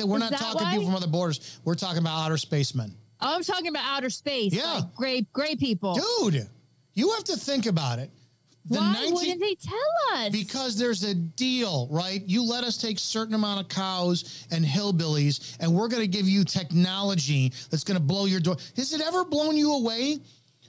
we're not talking people from other borders. We're talking about outer spacemen. Oh, I'm talking about outer space. Yeah. Like gray people. Dude, you have to think about it. Why wouldn't they tell us? Because there's a deal, right? You let us take a certain amount of cows and hillbillies, and we're going to give you technology that's going to blow your door. Has it ever blown you away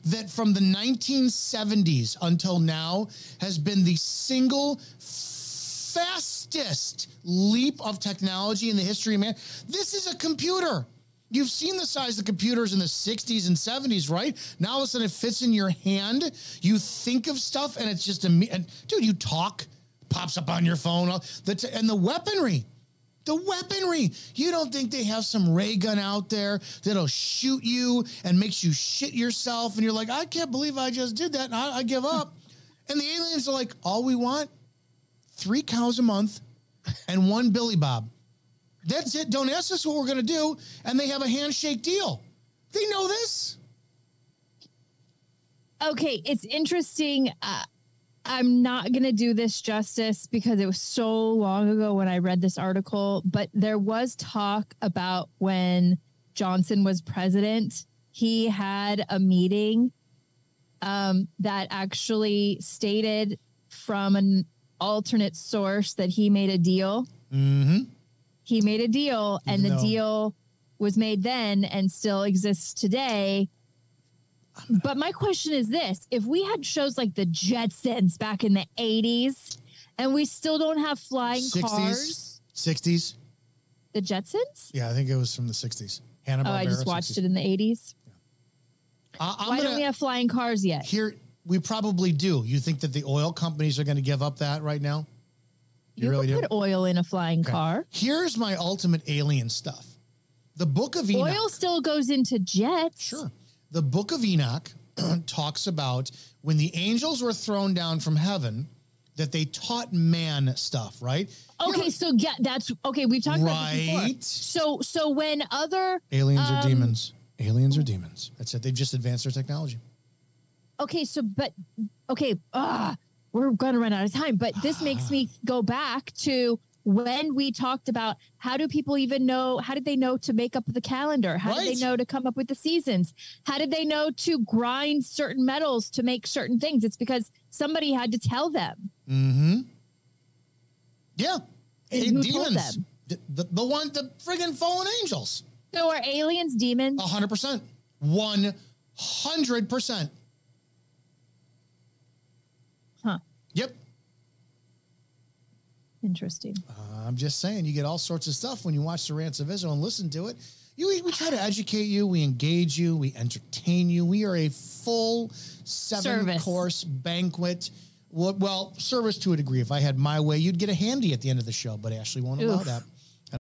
that from the 1970s until now has been the single fastest leap of technology in the history of man? This is a computer. You've seen the size of computers in the 60s and 70s, right? Now all of a sudden it fits in your hand. You think of stuff and it's just dude, you talk, pops up on your phone. And the weaponry. You don't think they have some ray gun out there that'll shoot you and makes you shit yourself? And you're like, I can't believe I just did that. And I give up. And the aliens are like, all we want, 3 cows a month and 1 Billy Bob. That's it. Don't ask us what we're going to do. And they have a handshake deal. They know this. Okay, it's interesting. I'm not going to do this justice because it was so long ago when I read this article, but there was talk about when Johnson was president, he had a meeting that actually stated from an alternate source that he made a deal. Mm-hmm. He made a deal, and the deal was made then and still exists today. But my question is this. If we had shows like the Jetsons back in the 80s and we still don't have flying 60s, cars. 60s. The Jetsons? Yeah, I think it was from the 60s. Hanna-Barbera, I just watched 60s. it in the 80s. Yeah. Why don't we have flying cars yet? Here, we probably do. You think that the oil companies are going to give up that right now? You really put oil in a flying car. Here's my ultimate alien stuff. The Book of Enoch. Oil still goes into jets. Sure. The Book of Enoch talks about when the angels were thrown down from heaven, that they taught man stuff, right? Okay, so yeah, that's okay. We've talked about this before. So when other aliens are demons. Aliens are demons. That's it. They've just advanced their technology. Okay, we're going to run out of time, but this makes me go back to when we talked about how do people even know, how did they know to make up the calendar? How did they know to come up with the seasons? How did they know to grind certain metals to make certain things? It's because somebody had to tell them. Mm-hmm. Yeah. Who demons. told them? The friggin' fallen angels. So are aliens demons? 100%. 100%. Huh. Yep. Interesting. I'm just saying, you get all sorts of stuff when you watch the Rants of Israel and listen to it. We try to educate you, we engage you, we entertain you. We are a full 7-course banquet. Well, service to a degree. If I had my way, you'd get a handy at the end of the show, but Ashley won't allow that.